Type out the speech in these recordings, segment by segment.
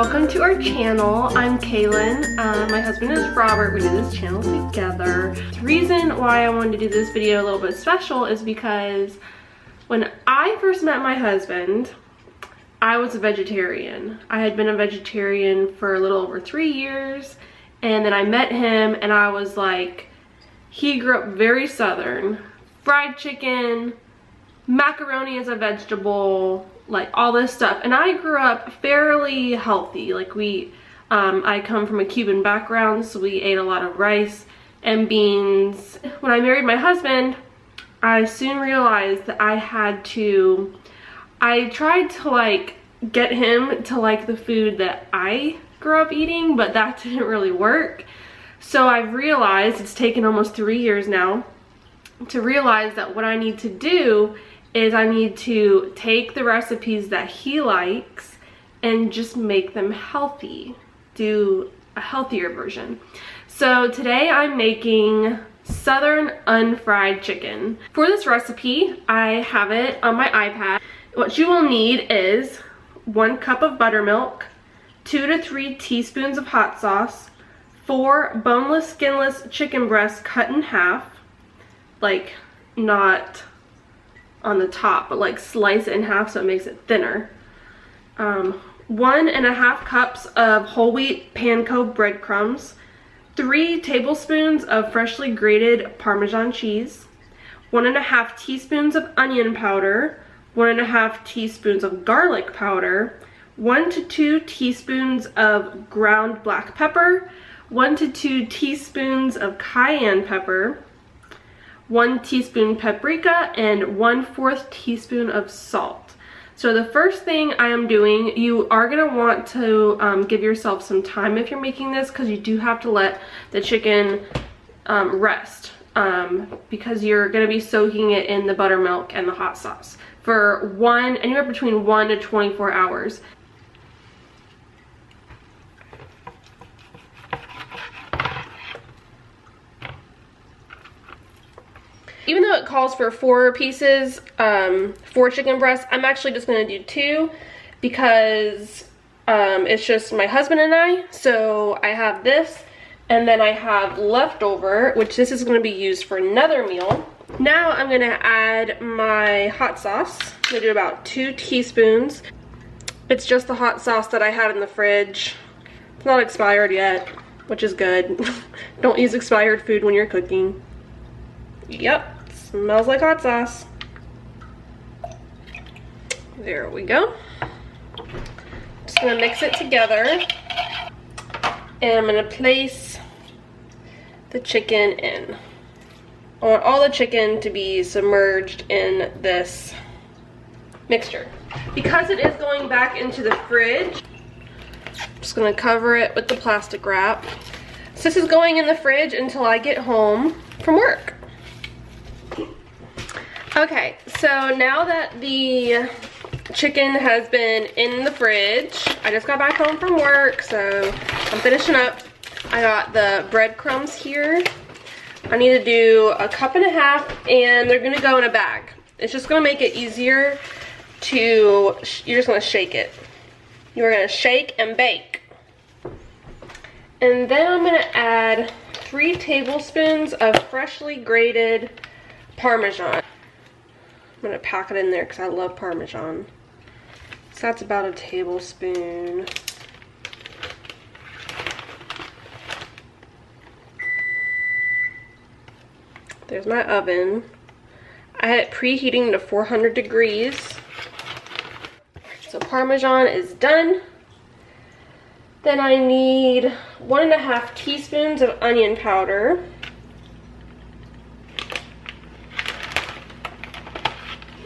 welcome to our channel. I'm Kalyn. My husband is Robert. We do this channel together. The reason why I wanted to do this video a little bit special is because when I first met my husband, I was a vegetarian. I had been a vegetarian for a little over 3 years, and then I met him and I was like, he grew up very southern. Fried chicken, macaroni as a vegetable, like all this stuff. And I grew up fairly healthy. Like I come from a Cuban background, so we ate a lot of rice and beans. When I married my husband, I soon realized that I tried to like get him to like the food that I grew up eating, but that didn't really work. So I've realized, it's taken almost 3 years now, to realize that what I need to do is I need to take the recipes that he likes and just make them healthy, do a healthier version. So today I'm making Southern unfried chicken. For this recipe, I have it on my iPad. What you will need is 1 cup of buttermilk, 2 to 3 teaspoons of hot sauce, 4 boneless, skinless chicken breasts cut in half, like not on the top, but like slice it in half so it makes it thinner. 1.5 cups of whole wheat panko breadcrumbs, 3 tablespoons of freshly grated Parmesan cheese, 1.5 teaspoons of onion powder, 1.5 teaspoons of garlic powder, 1 to 2 teaspoons of ground black pepper, 1 to 2 teaspoons of cayenne pepper, 1 teaspoon paprika, and 1/4 teaspoon of salt. So the first thing I am doing, you are going to want to give yourself some time if you're making this, because you do have to let the chicken rest, because you're going to be soaking it in the buttermilk and the hot sauce for anywhere between 1 to 24 hours. Even though it calls for 4 pieces, 4 chicken breasts, I'm actually just going to do 2 because it's just my husband and I. So I have this, and then I have leftover, which this is going to be used for another meal. Now I'm going to add my hot sauce. I'm going to do about 2 teaspoons. It's just the hot sauce that I had in the fridge. It's not expired yet, which is good. Don't use expired food when you're cooking. Yep, smells like hot sauce. There we go. Just gonna mix it together, and I'm gonna place the chicken in. I want all the chicken to be submerged in this mixture. Because it is going back into the fridge, I'm just gonna cover it with the plastic wrap. So this is going in the fridge until I get home from work. Okay, so now that the chicken has been in the fridge, I just got back home from work, so I'm finishing up. I got the breadcrumbs here. I need to do 1.5 cups, and they're gonna go in a bag. It's just gonna make it easier to, you're just gonna shake it. You're gonna shake and bake. And then I'm gonna add 3 tablespoons of freshly grated Parmesan. I'm gonna pack it in there because I love Parmesan. So that's about 1 tablespoon. There's my oven. I had it preheating to 400 degrees. So Parmesan is done. Then I need 1.5 teaspoons of onion powder.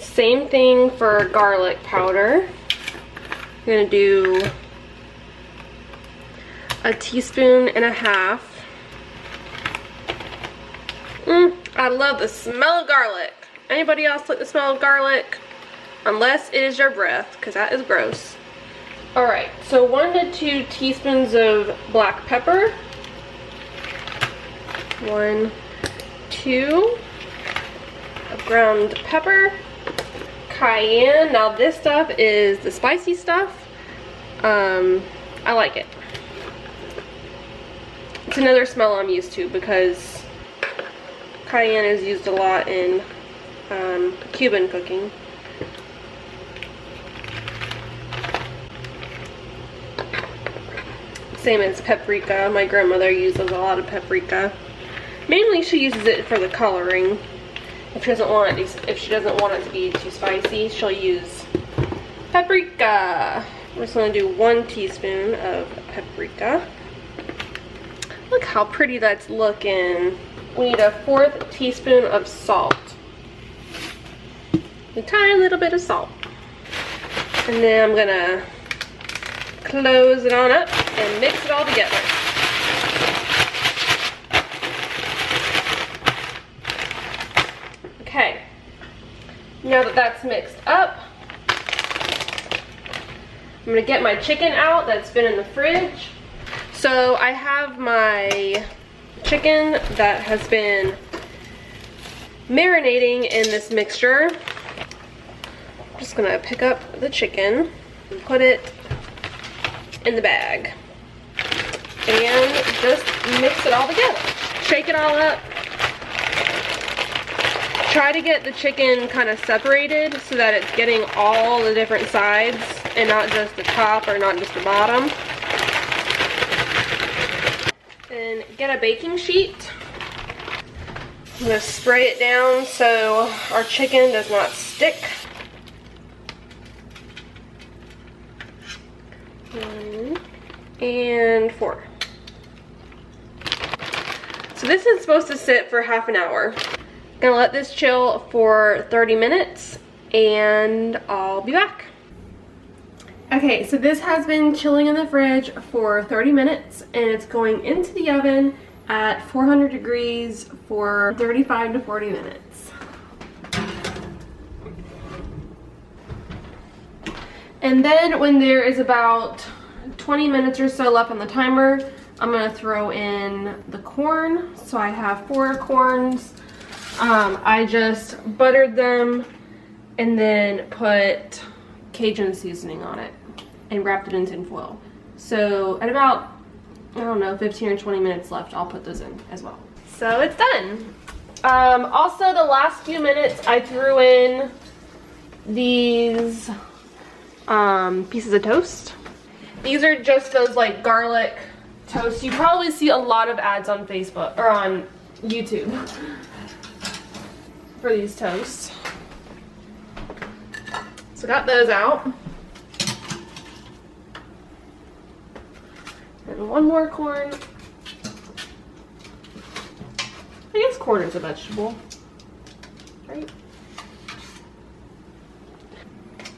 Same thing for garlic powder. I'm gonna do 1.5 teaspoons. I love the smell of garlic. Anybody else like the smell of garlic? Unless it is your breath, because that is gross. Alright, so 1 to 2 teaspoons of black pepper. 1, 2 of ground pepper. Cayenne. Now this stuff is the spicy stuff. I like it. It's another smell I'm used to because cayenne is used a lot in Cuban cooking. Same as paprika. My grandmother uses a lot of paprika. Mainly she uses it for the coloring. If she doesn't want it to be too spicy, she'll use paprika. We're just gonna do 1 teaspoon of paprika. Look how pretty that's looking. We need a 1/4 teaspoon of salt. A tiny little bit of salt. And then I'm gonna close it on up and mix it all together. Okay, now that that's mixed up, I'm gonna get my chicken out that's been in the fridge. So I have my chicken that has been marinating in this mixture. I'm just gonna pick up the chicken and put it in the bag and just mix it all together. Shake it all up. Try to get the chicken kind of separated so that it's getting all the different sides and not just the top or not just the bottom. Then get a baking sheet. I'm going to spray it down so our chicken does not stick. 1 and 4. So this is supposed to sit for half an hour. Gonna let this chill for 30 minutes and I'll be back. Okay, so this has been chilling in the fridge for 30 minutes and it's going into the oven at 400 degrees for 35 to 40 minutes. And then when there is about 20 minutes or so left on the timer, I'm gonna throw in the corn. So I have 4 corns. I just buttered them and then put Cajun seasoning on it and wrapped it in tin foil. So at about, I don't know, 15 or 20 minutes left, I'll put those in as well. So it's done. Also, the last few minutes I threw in these pieces of toast. These are just those like garlic toast. You probably see a lot of ads on Facebook or on YouTube for these toasts. So got those out. And 1 more corn. I guess corn is a vegetable, right?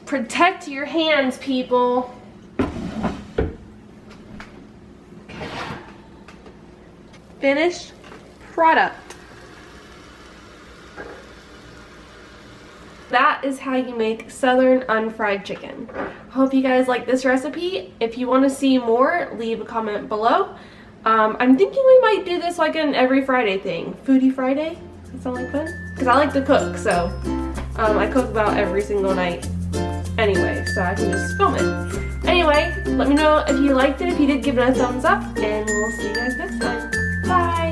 Protect your hands, people. Okay. Finished product. That is how you make Southern unfried chicken. Hope you guys like this recipe. If you want to see more, leave a comment below. I'm thinking we might do this like an every Friday thing. Foodie Friday? Does that sound like fun? Because I like to cook, so I cook about every single night anyway, so I can just film it. Anyway, let me know if you liked it. If you did, give it a thumbs up, and we'll see you guys next time. Bye!